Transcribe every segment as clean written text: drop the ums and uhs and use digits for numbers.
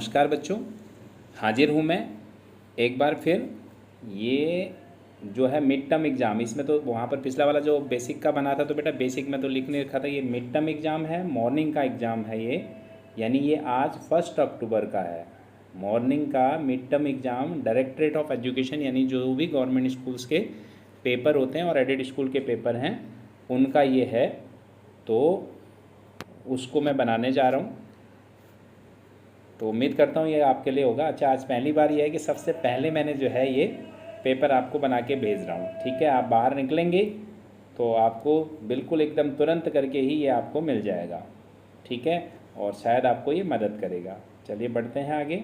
नमस्कार बच्चों, हाजिर हूँ मैं एक बार फिर। ये जो है मिड टर्म एग्ज़ाम, इसमें तो वहाँ पर पिछला वाला जो बेसिक का बना था तो बेटा बेसिक में तो लिखने रखा था। ये मिड टर्म एग्ज़ाम है, मॉर्निंग का एग्ज़ाम है ये, यानी ये आज 1 अक्टूबर का है। मॉर्निंग का mid term exam directorate of education, यानी जो भी गवर्नमेंट स्कूल्स के पेपर होते हैं और एडेड स्कूल के पेपर हैं उनका ये है, तो उसको मैं बनाने जा रहा हूँ। तो उम्मीद करता हूँ ये आपके लिए होगा। अच्छा, आज पहली बार ये है कि सबसे पहले मैंने जो है ये पेपर आपको बना के भेज रहा हूँ। ठीक है, आप बाहर निकलेंगे तो आपको बिल्कुल एकदम तुरंत करके ही ये आपको मिल जाएगा। ठीक है, और शायद आपको ये मदद करेगा। चलिए बढ़ते हैं आगे।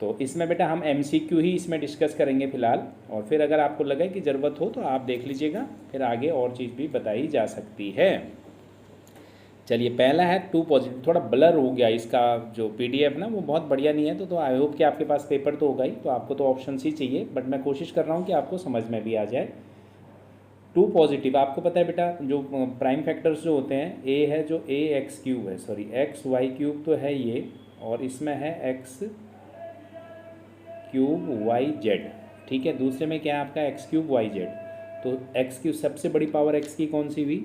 तो इसमें बेटा हम MCQ ही इसमें डिस्कस करेंगे फ़िलहाल, और फिर अगर आपको लगे कि ज़रूरत हो तो आप देख लीजिएगा, फिर आगे और चीज़ भी बताई जा सकती है। चलिए, पहला है 2 पॉजिटिव। थोड़ा ब्लर हो गया इसका जो PDF ना, वो बहुत बढ़िया नहीं है। तो आई होप कि आपके पास पेपर तो होगा ही, तो आपको तो ऑप्शन ही चाहिए, बट मैं कोशिश कर रहा हूँ कि आपको समझ में भी आ जाए। 2 पॉजिटिव, आपको पता है बेटा जो प्राइम फैक्टर्स जो होते हैं, A है जो AX क्यूब है, सॉरी XY क्यूब तो है ये, और इसमें है X क्यूब YZ। ठीक है, दूसरे में क्या है आपका X क्यूब YZ। तो X की सबसे बड़ी पावर X की कौन सी हुई?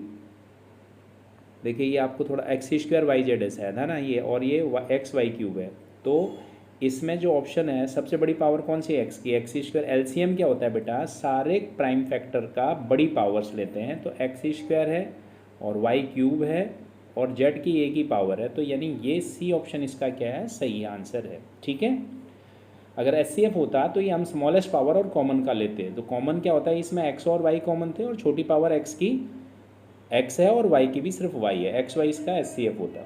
देखिए ये आपको थोड़ा x² YZ है शायद, है ना ये, और ये XY क्यूब है। तो इसमें जो ऑप्शन है सबसे बड़ी पावर कौन सी है? x की। x² LCM क्या होता है बेटा? सारे प्राइम फैक्टर का बड़ी पावर्स लेते हैं, तो x² है और y क्यूब है और z की a की पावर है, तो यानी ये C ऑप्शन इसका क्या है? सही आंसर है। ठीक है, अगर SCF होता तो ये हम स्मॉलेस्ट पावर और कॉमन का लेते हैं। तो कॉमन क्या होता है इसमें? x और y कॉमन थे और छोटी पावर x की x है और y की भी सिर्फ y है, XY इसका SCF होता।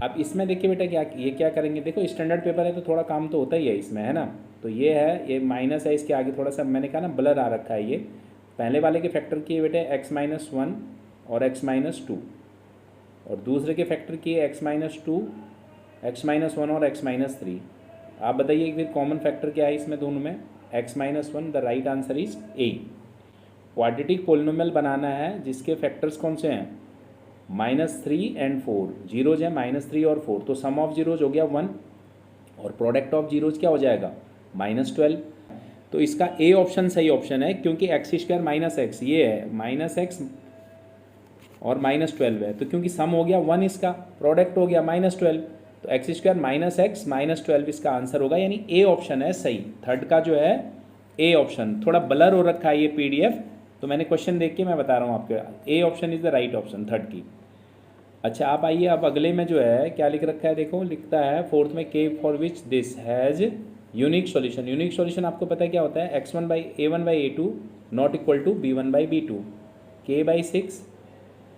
अब इसमें देखिए बेटा क्या करेंगे, देखो स्टैंडर्ड पेपर है तो थोड़ा काम तो होता ही है इसमें, है ना। तो ये है, ये माइनस है, इसके आगे थोड़ा सा मैंने कहा ना ब्लर आ रखा है। ये पहले वाले के फैक्टर किए बेटे x-1 और x-2, और दूसरे के फैक्टर किए x-2, x-1 और x-3। आप बताइए फिर कॉमन फैक्टर क्या है इसमें दोनों में? x-1। The right answer is A। Quadratic polynomial बनाना है जिसके फैक्टर्स कौन से हैं? -3 और 4, जीरोज है -3 और 4, तो सम ऑफ जीरोज हो गया 1 और प्रोडक्ट ऑफ जीरोज क्या हो जाएगा? -12। तो इसका A ऑप्शन सही ऑप्शन है, क्योंकि x² -x ये है -x और -12 है, तो क्योंकि सम हो गया 1, इसका प्रोडक्ट हो गया -12, तो x² -x -12 इसका आंसर होगा, यानी A ऑप्शन है सही। थर्ड का जो है A ऑप्शन, थोड़ा ब्लर हो रखा है ये PDF, तो मैंने क्वेश्चन देख के मैं बता रहा हूँ आपके, A option is the right option third की। अच्छा, आप आइए अब अगले में जो है क्या लिख रखा है, देखो लिखता है फोर्थ में K for which this has unique solution. Unique solution आपको पता है क्या होता है? x1/a1/a2 not equal to b1/b2, k/6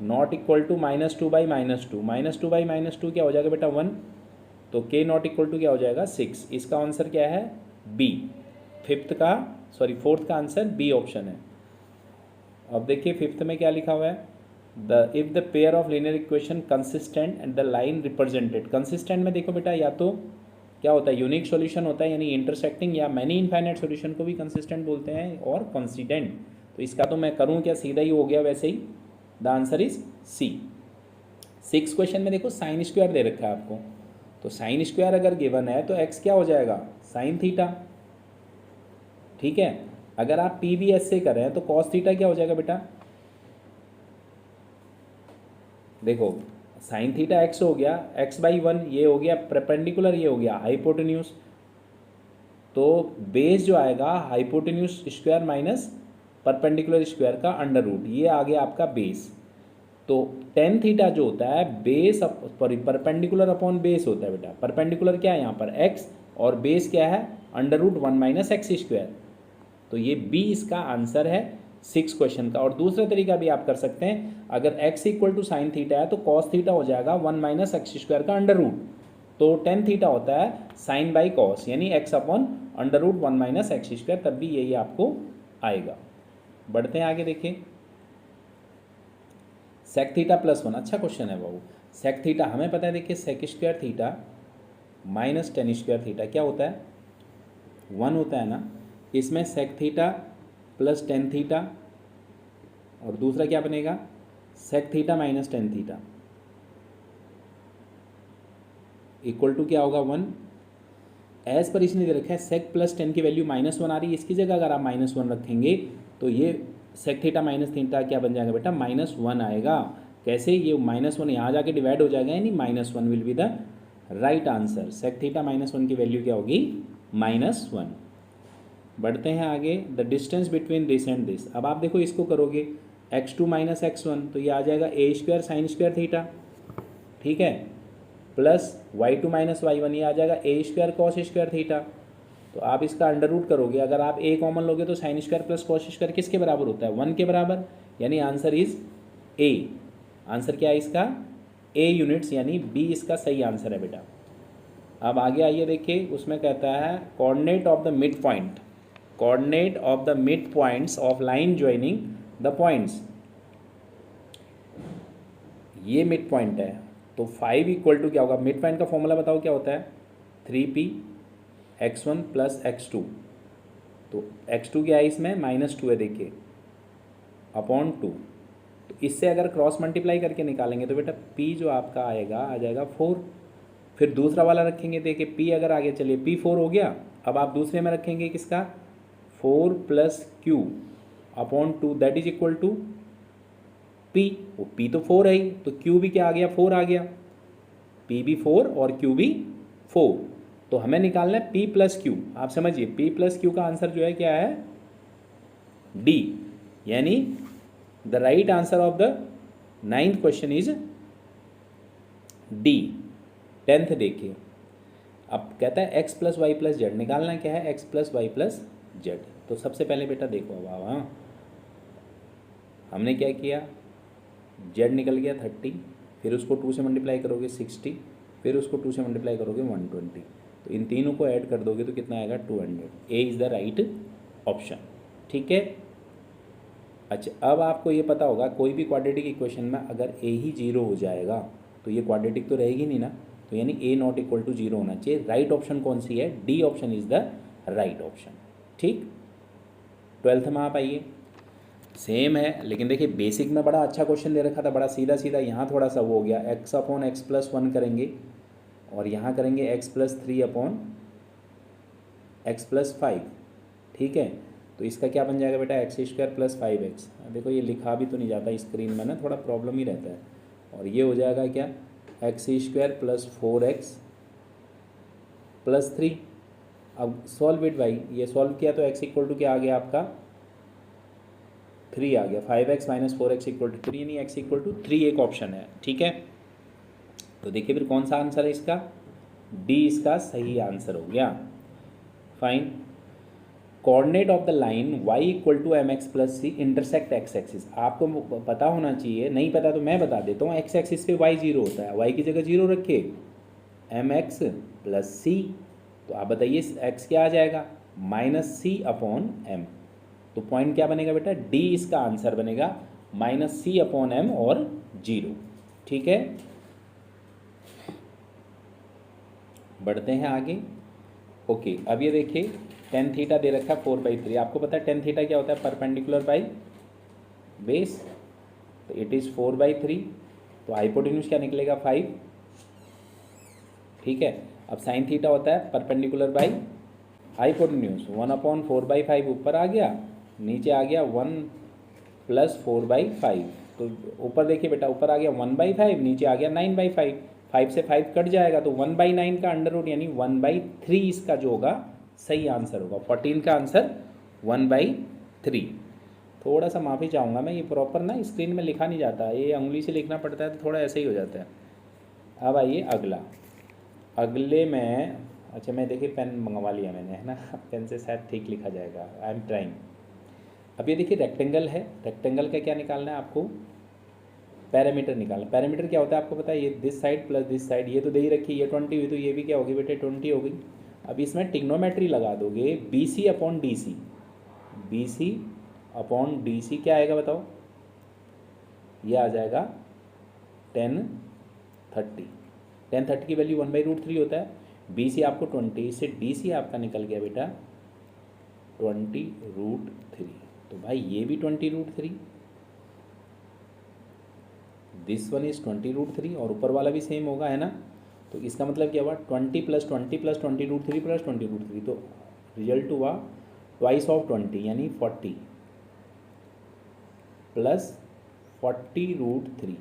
not equal to -2/-2, -2/-2 क्या हो जाएगा बेटा? 1, तो k नॉट इक्वल टू क्या हो जाएगा? 6। इसका आंसर क्या है? B। फोर्थ का आंसर B ऑप्शन है। अब देखिए फिफ्थ में क्या लिखा हुआ है? If the pair of linear equation consistent and the line represented. Consistent में देखो बेटा, या तो क्या होता है? यूनिक सॉल्यूशन होता है, यानी इंटरसेक्टिंग, या मैनी इनफाइनाइट सॉल्यूशन को भी कंसिस्टेंट बोलते हैं, और कॉन्सिडेंट। तो इसका तो मैं करूँ क्या, सीधा ही हो गया वैसे ही। The answer is C। 6 question में देखो साइन स्क्वायर दे रखा है आपको, तो साइन स्क्वायर अगर गिवन है तो x क्या हो जाएगा? Sine theta. ठीक है, अगर आप PBS से करें तो कॉस थीटा क्या हो जाएगा बेटा? देखो साइन थीटा x हो गया, x/1 ये हो गया परपेंडिकुलर, ये हो गया हाइपोटेन्यूज, तो बेस जो आएगा hypotenuse square minus perpendicular square का अंडर रूट, ये आ गया आपका बेस। तो टेन थीटा जो होता है बेस परपेंडिकुलर अपॉन बेस होता है बेटा। परपेंडिकुलर क्या है यहाँ पर? x, और बेस क्या है? √1 - x²। तो ये B इसका आंसर है 6 क्वेश्चन का। और दूसरा तरीका भी आप कर सकते हैं, अगर x equal to sine theta है तो कॉस थीटा हो जाएगा 1 - x² का अंडर रूट, तो टेन थीटा होता है साइन बाई कॉस, यानी x अपॉन √1 - x², तब भी यही आपको आएगा। बढ़ते हैं आगे, देखिए सेक थीटा +1, अच्छा क्वेश्चन है बाबू। सेक थीटा हमें पता है, देखिए sec² theta minus tan² theta क्या होता है? 1 होता है ना। इसमें sec theta plus tan theta, और दूसरा क्या बनेगा? Sec theta minus tan theta. Equal to क्या होगा 1। एज पर इसने दे रखा है सेक प्लस 10 की वैल्यू -1 आ रही है, इसकी जगह अगर आप -1 रखेंगे तो ये सेक थीटा माइनस थीटा क्या बन जाएगा बेटा, -1 आएगा। कैसे, ये -1 यहाँ जाके डिवाइड हो जाएगा, यानी -1 will be the right answer. Sec theta -1 की वैल्यू क्या होगी, -1। बढ़ते हैं आगे, the distance between this and this. अब आप देखो इसको करोगे x2 - x1 तो ये आ जाएगा a² sin² थीटा, ठीक है, प्लस y2 - y1 ये आ जाएगा a² cos² थीटा। तो आप इसका अंडर रूट करोगे, अगर आप a कॉमन लोगे तो sin² प्लस cos² किसके बराबर होता है, 1 के बराबर, यानी आंसर इज a। आंसर क्या है इसका, a यूनिट्स, यानी b इसका सही आंसर है बेटा। अब आगे आइए देखिए, उसमें कहता है coordinate of the mid point, coordinate of the mid points of line joining the points. ये मिड पॉइंट है तो 5 इक्वल टू क्या होगा, मिड पॉइंट का फॉर्मूला बताओ क्या होता है, 3p x1 प्लस x2। तो x2 क्या है इसमें, -2 है देखिए, अपॉन 2। तो इससे अगर क्रॉस मल्टीप्लाई करके निकालेंगे तो बेटा p जो आपका आएगा आ जाएगा 4। फिर दूसरा वाला रखेंगे, देखिए p अगर आगे चलिए p 4 हो गया। अब आप दूसरे में रखेंगे किसका, 4 + q upon 2 that is equal to p। वो p तो 4 है ही, तो q भी क्या आ गया, 4 आ गया। p भी 4 और q भी 4। तो हमें निकालना है p + q। आप समझिए p + q का आंसर जो है क्या है, d, यानी the right answer of the 9th question is d। 10th देखिए, अब कहता है x + y + z, निकालना क्या है, x + y + z। तो सबसे पहले बेटा देखो, अब हमने क्या किया, z निकल गया 30, फिर उसको 2 से मल्टीप्लाई करोगे 60, फिर उसको 2 से मल्टीप्लाई करोगे 120। तो इन तीनों को ऐड कर दोगे तो कितना आएगा, 200। A is the right option, ठीक है। अच्छा, अब आपको ये पता होगा कोई भी क्वाड्रेटिक इक्वेशन में अगर ए ही 0 हो जाएगा तो ये क्वाड्रेटिक तो रहेगी नहीं ना, तो यानी ए नॉट इक्वल टू 0 होना चाहिए। राइट ऑप्शन कौन सी है, D option is the right option, ठीक। 12th में आप आइए, सेम है, लेकिन देखिए बेसिक में बड़ा अच्छा क्वेश्चन दे रखा था, बड़ा सीधा सीधा। यहाँ थोड़ा सा वो हो गया, x/x + 1 करेंगे और यहाँ करेंगे x + 3/x + 5, ठीक है। तो इसका क्या बन जाएगा बेटा, x² + 5x। देखो ये लिखा भी तो नहीं जाता स्क्रीन में ना, थोड़ा प्रॉब्लम ही रहता है। और ये हो जाएगा क्या, x² + 4x + 3। अब सॉल्व इट भाई, ये सॉल्व किया तो x इक्वल टू क्या आ गया आपका, 3 आ गया। 5x - 4x = 3, यानी x = 3 एक ऑप्शन है, ठीक है। तो देखिए फिर कौन सा आंसर है इसका, डी इसका सही आंसर हो गया। Fine, coordinate of the line y = mx + c intersect x axis. आपको पता होना चाहिए, नहीं पता तो मैं बता देता हूँ। x एक्सिस पे y 0 होता है, y की जगह 0 रखिए, mx + c। तो आप बताइए x क्या आ जाएगा, -c/m। तो पॉइंट क्या बनेगा बेटा, डी इसका आंसर बनेगा, -c/m और 0, ठीक है। बढ़ते हैं आगे, ओके। अब ये देखिए tan थीटा दे रखा है 4/3। आपको पता है tan थीटा क्या होता है, परपेंडिकुलर बाई बेस। तो इट इज़ 4/3, तो हाइपोटेन्यूज क्या निकलेगा, 5, ठीक है। अब sin थीटा होता है परपेंडिकुलर बाई हाइपोटेन्यूज, 1/4/5 ऊपर आ गया, नीचे आ गया 1 + 4/5। तो ऊपर देखिए बेटा, ऊपर आ गया 1/5, नीचे आ गया 9/5। 5 से 5 कट जाएगा तो 1/9 का अंडर रूट, यानी 1/3 इसका जो होगा सही आंसर होगा। 14 का आंसर 1/3। थोड़ा सा माफ़ी चाहूँगा मैं, ये प्रॉपर ना स्क्रीन में लिखा नहीं जाता, ये उंगली से लिखना पड़ता है तो थोड़ा ऐसे ही हो जाता है। अब आइए अगला, अगले में, अच्छा मैं देखिए पेन मंगवा लिया मैंने, है ना, पेन से शायद ठीक लिखा जाएगा, आई एम ट्राइंग। अब ये देखिए रेक्टेंगल है, रेक्टेंगल का क्या निकालना है आपको, पैरामीटर निकालना। पैरामीटर क्या होता है आपको पता है, ये this side plus this side, ये तो दे ही रखी, ये 20 हुई तो ये भी क्या होगी बेटे, 20 हो गई। अब इसमें टिग्नोमेट्री लगा दोगे, BC/DC, BC/DC क्या आएगा बताओ, ये आ जाएगा 10/30। 10/30 की वैल्यू 1/√3 होता है। BC आपको 20, इससे DC आपका निकल गया बेटा 20√3। तो भाई ये भी 20√3, दिस वन इज 20√3 और ऊपर वाला भी सेम होगा, है ना। तो इसका मतलब क्या हुआ 20 + 20 + 20√3 + 20√3, तो रिजल्ट हुआ ट्वाइस ऑफ 20 यानी 40 + 40√3।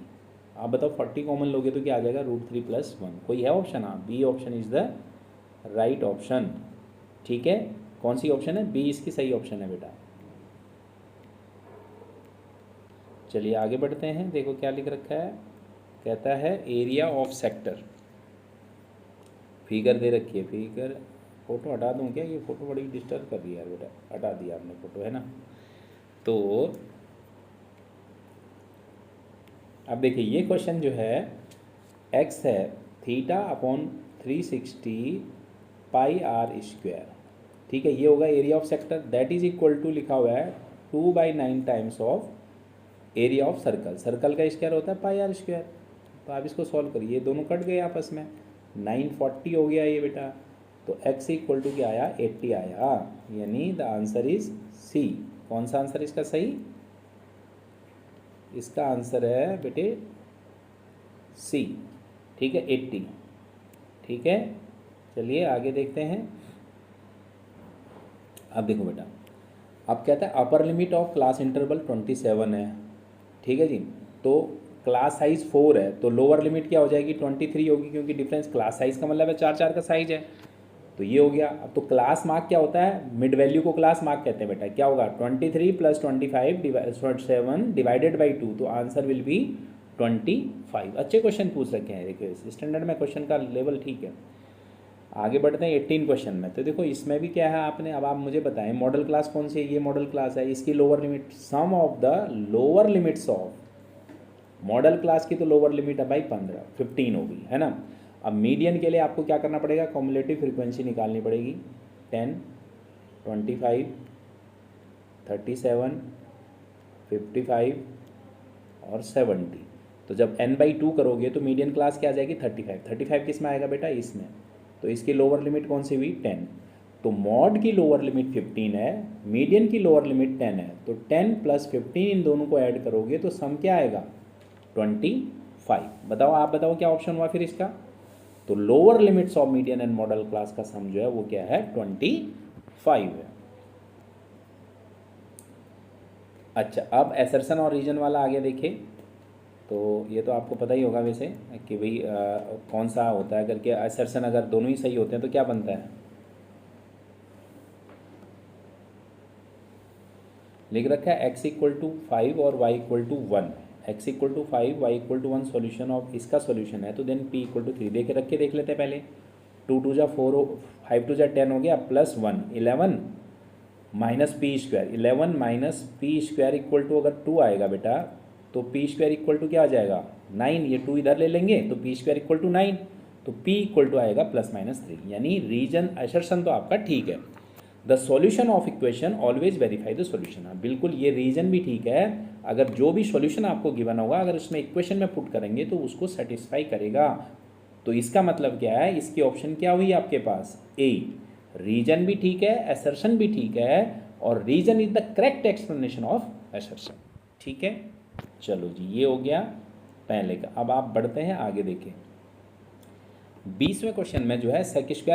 आप बताओ 40 कॉमन लोगे तो क्या आ जाएगा √3 + 1। कोई है ऑप्शन? हाँ, B option is the right option. ठीक है, कौन सी ऑप्शन है? बी इसकी सही ऑप्शन है बेटा। चलिए आगे बढ़ते हैं। देखो क्या लिख रखा है, कहता है एरिया ऑफ सेक्टर। फिगर दे रखी है, फिगर फ़ोटो हटा दूँ क्या? ये फ़ोटो बड़ी डिस्टर्ब कर रही है यार बेटा, हटा दिया आपने फ़ोटो, है ना। तो अब देखिए ये क्वेश्चन जो है x है θ/360 πr²। ठीक है, ये होगा area of sector, that is equal to लिखा हुआ है 2/9 times of area of circle. Circle का स्क्वायर होता है πr²। तो आप इसको सॉल्व करिए, ये दोनों कट गए आपस में, 940 हो गया ये बेटा। तो x इक्वल टू क्या आया? 80 आया, यानी द आंसर इज सी। कौन सा आंसर इसका सही? इसका आंसर है बेटे सी। ठीक है, 80। ठीक है, चलिए आगे देखते हैं। अब देखो बेटा, अब कहता है upper limit of class interval 27 है। ठीक है जी, तो क्लास साइज 4 है, तो लोअर लिमिट क्या हो जाएगी? 23 होगी, क्योंकि डिफरेंस क्लास साइज का मतलब है 4 का साइज है। तो ये हो गया। अब तो क्लास मार्क क्या होता है? मिड वैल्यू को क्लास मार्क कहते हैं बेटा। क्या होगा? 23 + 25 7 डिवाइडेड बाई 2, तो आंसर विल बी 25। अच्छे क्वेश्चन पूछ रखे हैं, देखिए स्टैंडर्ड में क्वेश्चन का लेवल ठीक है। आगे बढ़ते हैं 18 क्वेश्चन में। तो देखो इसमें भी क्या है आपने, अब आप मुझे बताएं मॉडल क्लास कौन सी है? ये मॉडल क्लास है, इसकी lower limit, sum of the lower limits of model class की तो लोअर लिमिट है भाई 15 होगी, है ना। अब मीडियन के लिए आपको क्या करना पड़ेगा? कॉम्युलेटिव फ्रीक्वेंसी निकालनी पड़ेगी। 10, 25, 37, 55 और 70। तो जब n/2 करोगे तो मीडियन क्लास क्या आ जाएगी? 35। 35 किस में आएगा बेटा? इसमें। तो इसकी लोअर लिमिट कौन सी हुई? 10। तो मॉड की लोअर लिमिट 15 है, मीडियन की लोअर लिमिट 10 है। तो 10 + 15 इन दोनों को ऐड करोगे तो सम क्या आएगा? 25। बताओ, आप बताओ क्या ऑप्शन हुआ फिर इसका? तो lower limits of median and model class का सम जो है वो क्या है? 25 है। अच्छा, अब एसर्शन और रीजन वाला आगे देखिए। तो ये तो आपको पता ही होगा वैसे कि भाई कौन सा होता है करके। एसर्शन अगर दोनों ही सही होते हैं तो क्या बनता है? लिख रखा है x = 5 और y = 1। x = 5, y = 1 solution of इसका सॉल्यूशन है, तो देन p = 3 देख लेते हैं पहले। 2 2 जा 4, 5 2 जा 10 हो गया, +1 11 - p²। 11 - p² इक्वल टू, अगर 2 आएगा बेटा तो p² इक्वल टू क्या आ जाएगा? 9। ये 2 इधर ले लेंगे तो p² इक्वल टू 9, तो p इक्वल टू आएगा +-3। यानी रीजन असर्शन तो आपका ठीक है। The solution of equation always verify the solution. हाँ बिल्कुल, ये रीजन भी ठीक है। अगर जो भी सॉल्यूशन आपको गिवन होगा, अगर उसमें इक्वेशन में पुट करेंगे तो उसको सेटिस्फाई करेगा। तो इसका मतलब क्या है? इसकी ऑप्शन क्या हुई आपके पास? ए। रीजन भी ठीक है, असर्शन भी ठीक है, और reason is the correct explanation of assertion. ठीक है, चलो जी, ये हो गया पहले का। अब आप बढ़ते हैं आगे, देखें 20वें क्वेश्चन में जो है sec² -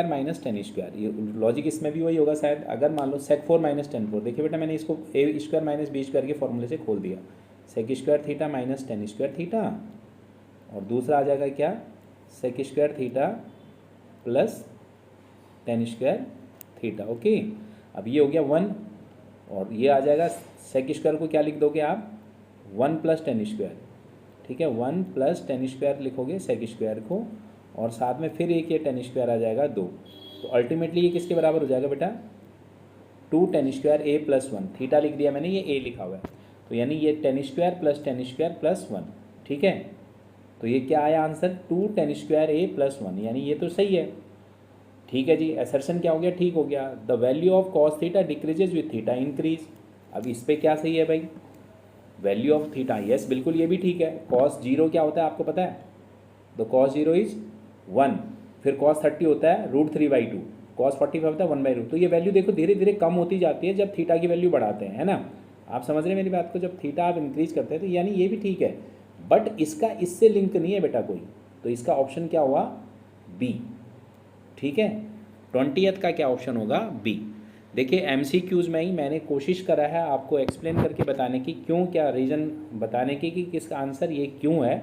tan²। ये लॉजिक इसमें भी वही होगा शायद। अगर मान लो sec4 - tan4, देखिए बेटा मैंने इसको a² - b² के फॉर्मूले से खोल दिया। sec² θ - tan² θ, और दूसरा आ जाएगा क्या? sec² θ + tan² θ। ओके, अब ये हो गया 1, और ये आ जाएगा sec² को क्या लिख दोगे आप? 1 + tan²। ठीक है, 1 + tan² लिखोगे sec² को, और साथ में फिर एक ये tan² आ जाएगा 2। तो अल्टीमेटली ये किसके बराबर हो जाएगा बेटा? 2 tan² a + 1। थीटा लिख दिया मैंने, ये a लिखा हुआ है, तो यानी ये tan² + tan² + 1। ठीक है, तो ये क्या आया आंसर? 2 tan² a + 1, यानी ये तो सही है। ठीक है जी, असर्शन क्या हो गया? ठीक हो गया। The value of cos θ decreases with theta increase. अब इस पर क्या सही है भाई? वैल्यू ऑफ थीटा, यस बिल्कुल ये भी ठीक है। cos 0 क्या होता है आपको पता है? तो cos 0 इज 1, फिर cos 30 होता है √3/2, cos 45 होता है 1/√। तो ये वैल्यू देखो धीरे धीरे कम होती जाती है जब थीटा की वैल्यू बढ़ाते हैं, है ना। आप समझ रहे हैं मेरी बात को? जब थीटा आप इंक्रीज करते हैं तो यानी ये भी ठीक है, बट इसका इससे लिंक नहीं है बेटा कोई। तो इसका ऑप्शन क्या हुआ? बी। ठीक है, 20th का क्या ऑप्शन होगा? बी। देखिए MCQs में ही मैंने कोशिश करा है आपको एक्सप्लेन करके बताने की, क्यों, क्या रीज़न बताने की कि किसका आंसर ये क्यों है।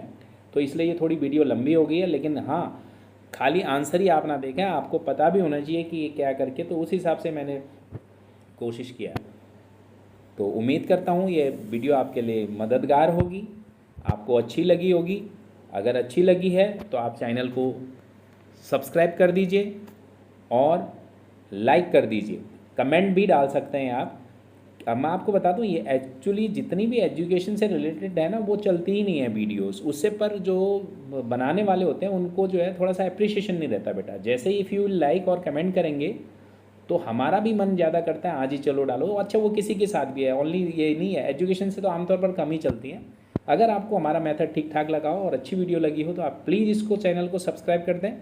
तो इसलिए ये थोड़ी वीडियो लंबी हो गई है, लेकिन हाँ खाली आंसर ही आप ना देखें, आपको पता भी होना चाहिए कि ये क्या करके, तो उस हिसाब से मैंने कोशिश किया। तो उम्मीद करता हूँ ये वीडियो आपके लिए मददगार होगी, आपको अच्छी लगी होगी। अगर अच्छी लगी है तो आप चैनल को सब्सक्राइब कर दीजिए और लाइक कर दीजिए, कमेंट भी डाल सकते हैं आप। अब मैं आपको बता दूं, ये एक्चुअली जितनी भी एजुकेशन से रिलेटेड है ना, वो चलती ही नहीं है वीडियोस, उससे पर जो बनाने वाले होते हैं उनको जो है थोड़ा सा अप्रिशिएशन नहीं रहता बेटा। जैसे इफ़ यू लाइक और कमेंट करेंगे तो हमारा भी मन ज़्यादा करता है आज ही चलो डालो। अच्छा वो किसी के साथ भी है, ओनली ये नहीं है, एजुकेशन से तो आमतौर पर कम ही चलती है। अगर आपको हमारा मेथड ठीक ठाक लगा हो और अच्छी वीडियो लगी हो तो आप प्लीज़ इसको चैनल को सब्सक्राइब कर दें।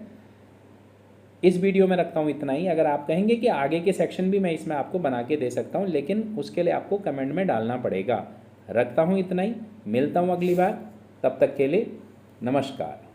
इस वीडियो में रखता हूँ इतना ही। अगर आप कहेंगे कि आगे के सेक्शन भी मैं इसमें आपको बना के दे सकता हूँ, लेकिन उसके लिए आपको कमेंट में डालना पड़ेगा। रखता हूँ इतना ही, मिलता हूँ अगली बार, तब तक के लिए नमस्कार।